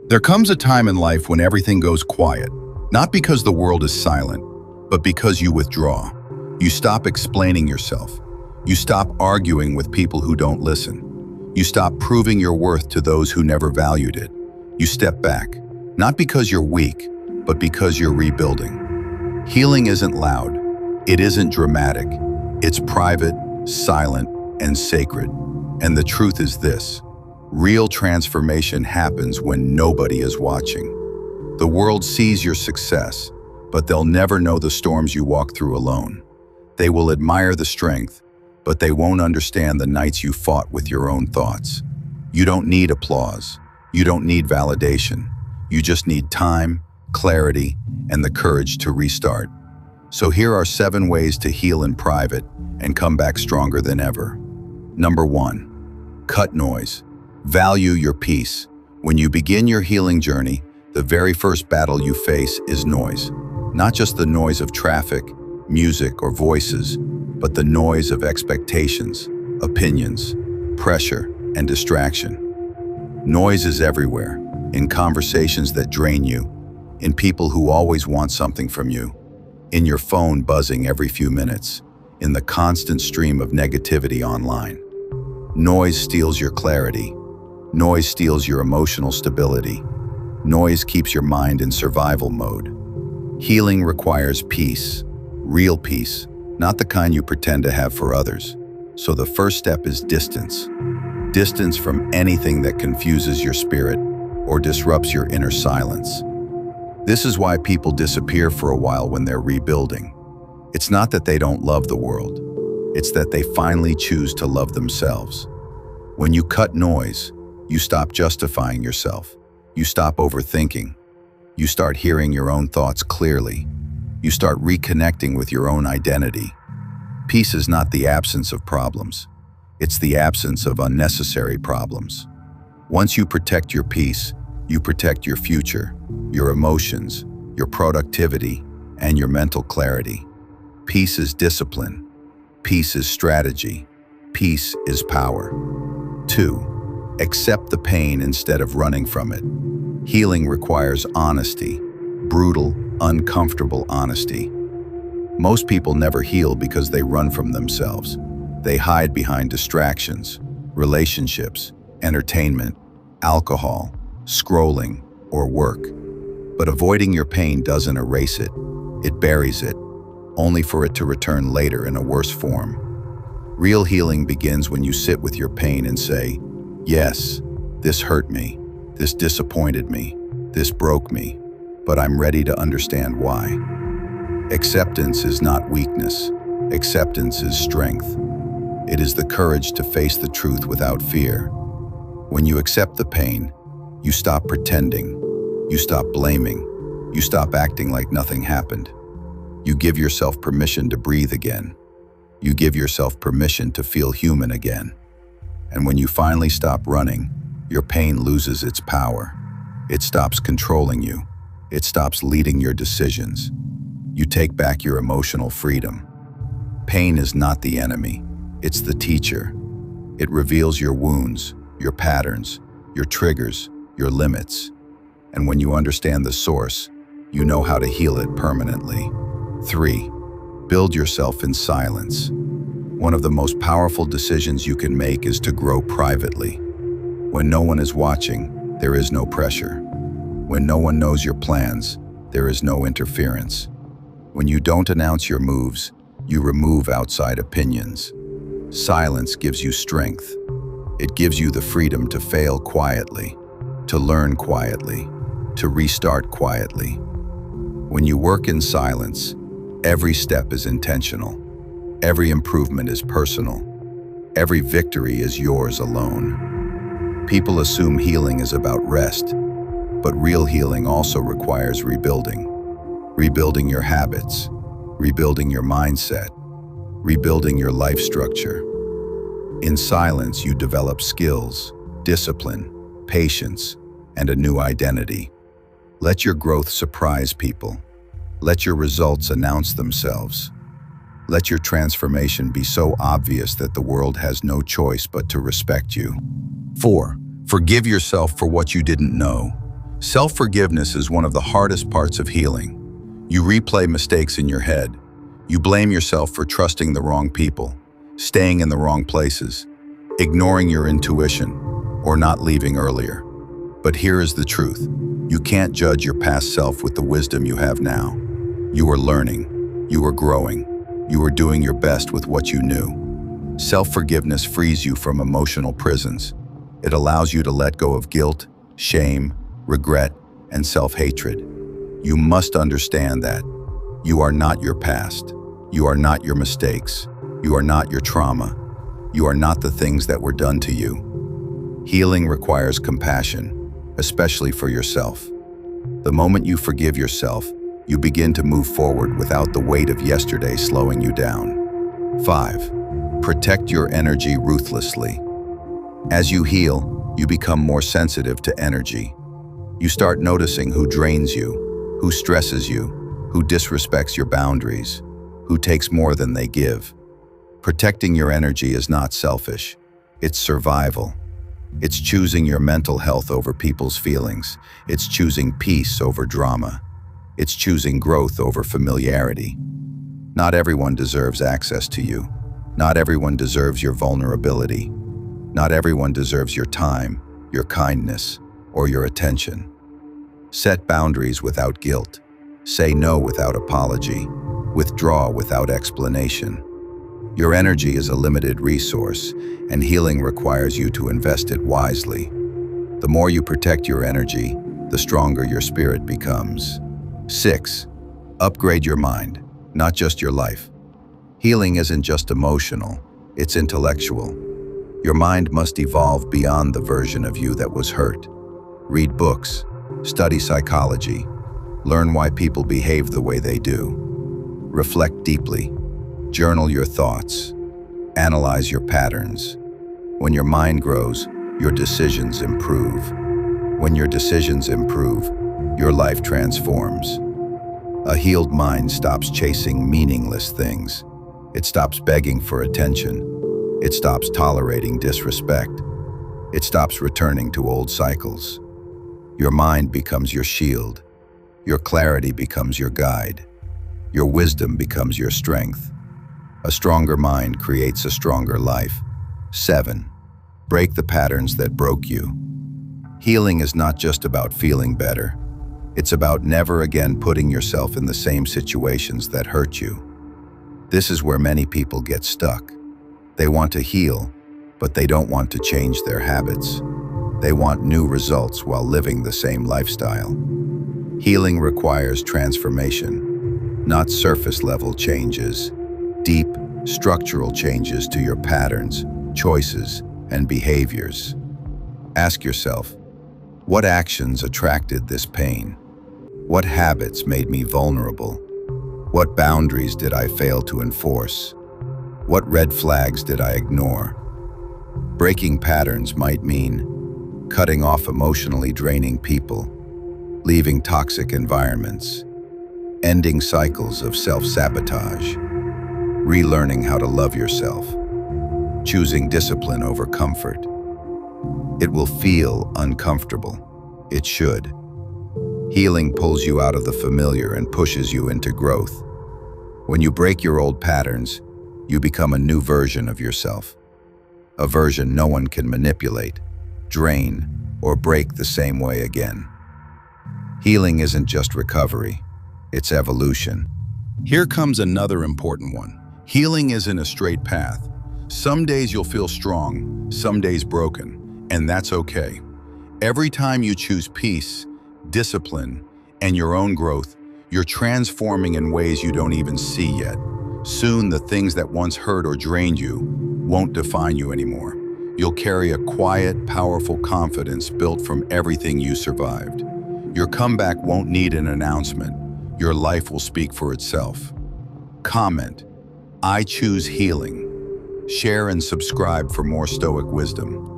There comes a time in life when everything goes quiet, not because the world is silent, but because you withdraw. You stop explaining yourself. You stop arguing with people who don't listen. You stop proving your worth to those who never valued it. You step back, not because you're weak, but because you're rebuilding. Healing isn't loud. It isn't dramatic. It's private, silent, and sacred. And the truth is this: real transformation happens when nobody is watching. The world sees your success, but they'll never know the storms you walk through alone. They will admire the strength, but they won't understand the nights you fought with your own thoughts. You don't need applause. You don't need validation. You just need time, clarity, and the courage to restart. So here are 7 ways to heal in private and come back stronger than ever. Number 1, cut noise. Value your peace. When you begin your healing journey, the very first battle you face is noise. Not just the noise of traffic, music, or voices, but the noise of expectations, opinions, pressure, and distraction. Noise is everywhere, in conversations that drain you, in people who always want something from you, in your phone buzzing every few minutes, in the constant stream of negativity online. Noise steals your clarity. Noise steals your emotional stability. Noise keeps your mind in survival mode. Healing requires peace, real peace, not the kind you pretend to have for others. So the first step is distance. Distance from anything that confuses your spirit or disrupts your inner silence. This is why people disappear for a while when they're rebuilding. It's not that they don't love the world. It's that they finally choose to love themselves. When you cut noise, you stop justifying yourself. You stop overthinking. You start hearing your own thoughts clearly. You start reconnecting with your own identity. Peace is not the absence of problems. It's the absence of unnecessary problems. Once you protect your peace, you protect your future, your emotions, your productivity, and your mental clarity. Peace is discipline. Peace is strategy. Peace is power. 2, accept the pain instead of running from it. Healing requires honesty, brutal, uncomfortable honesty. Most people never heal because they run from themselves. They hide behind distractions, relationships, entertainment, alcohol, scrolling, or work. But avoiding your pain doesn't erase it. It buries it, only for it to return later in a worse form. Real healing begins when you sit with your pain and say, yes, this hurt me, this disappointed me, this broke me, but I'm ready to understand why. Acceptance is not weakness. Acceptance is strength. It is the courage to face the truth without fear. When you accept the pain, you stop pretending, you stop blaming, you stop acting like nothing happened. You give yourself permission to breathe again. You give yourself permission to feel human again. And when you finally stop running, your pain loses its power. It stops controlling you. It stops leading your decisions. You take back your emotional freedom. Pain is not the enemy. It's the teacher. It reveals your wounds, your patterns, your triggers, your limits. And when you understand the source, you know how to heal it permanently. 3, build yourself in silence. One of the most powerful decisions you can make is to grow privately. When no one is watching, there is no pressure. When no one knows your plans, there is no interference. When you don't announce your moves, you remove outside opinions. Silence gives you strength. It gives you the freedom to fail quietly, to learn quietly, to restart quietly. When you work in silence, every step is intentional. Every improvement is personal. Every victory is yours alone. People assume healing is about rest, but real healing also requires rebuilding. Rebuilding your habits, rebuilding your mindset, rebuilding your life structure. In silence, you develop skills, discipline, patience, and a new identity. Let your growth surprise people. Let your results announce themselves. Let your transformation be so obvious that the world has no choice but to respect you. 4, forgive yourself for what you didn't know. Self-forgiveness is one of the hardest parts of healing. You replay mistakes in your head. You blame yourself for trusting the wrong people, staying in the wrong places, ignoring your intuition, or not leaving earlier. But here is the truth. You can't judge your past self with the wisdom you have now. You are learning. You are growing. You are doing your best with what you knew. Self-forgiveness frees you from emotional prisons. It allows you to let go of guilt, shame, regret, and self-hatred. You must understand that you are not your past. You are not your mistakes. You are not your trauma. You are not the things that were done to you. Healing requires compassion, especially for yourself. The moment you forgive yourself, you begin to move forward without the weight of yesterday slowing you down. 5. Protect your energy ruthlessly. As you heal, you become more sensitive to energy. You start noticing who drains you, who stresses you, who disrespects your boundaries, who takes more than they give. Protecting your energy is not selfish. It's survival. It's choosing your mental health over people's feelings. It's choosing peace over drama. It's choosing growth over familiarity. Not everyone deserves access to you. Not everyone deserves your vulnerability. Not everyone deserves your time, your kindness, or your attention. Set boundaries without guilt. Say no without apology. Withdraw without explanation. Your energy is a limited resource, and healing requires you to invest it wisely. The more you protect your energy, the stronger your spirit becomes. 6. Upgrade your mind, not just your life. Healing isn't just emotional, it's intellectual. Your mind must evolve beyond the version of you that was hurt. Read books, study psychology, learn why people behave the way they do. Reflect deeply, journal your thoughts, analyze your patterns. When your mind grows, your decisions improve. When your decisions improve, your life transforms. A healed mind stops chasing meaningless things. It stops begging for attention. It stops tolerating disrespect. It stops returning to old cycles. Your mind becomes your shield. Your clarity becomes your guide. Your wisdom becomes your strength. A stronger mind creates a stronger life. 7. Break the patterns that broke you. Healing is not just about feeling better. It's about never again putting yourself in the same situations that hurt you. This is where many people get stuck. They want to heal, but they don't want to change their habits. They want new results while living the same lifestyle. Healing requires transformation, not surface-level changes. Deep, structural changes to your patterns, choices, and behaviors. Ask yourself, what actions attracted this pain? What habits made me vulnerable? What boundaries did I fail to enforce? What red flags did I ignore? Breaking patterns might mean cutting off emotionally draining people, leaving toxic environments, ending cycles of self-sabotage, relearning how to love yourself, choosing discipline over comfort. It will feel uncomfortable. It should. Healing pulls you out of the familiar and pushes you into growth. When you break your old patterns, you become a new version of yourself. A version no one can manipulate, drain, or break the same way again. Healing isn't just recovery, it's evolution. Here comes another important one. Healing isn't a straight path. Some days you'll feel strong, some days broken, and that's okay. Every time you choose peace, discipline, and your own growth, you're transforming in ways you don't even see yet. Soon, the things that once hurt or drained you won't define you anymore. You'll carry a quiet, powerful confidence built from everything you survived. Your comeback won't need an announcement. Your life will speak for itself. Comment, I choose healing. Share and subscribe for more Stoic wisdom.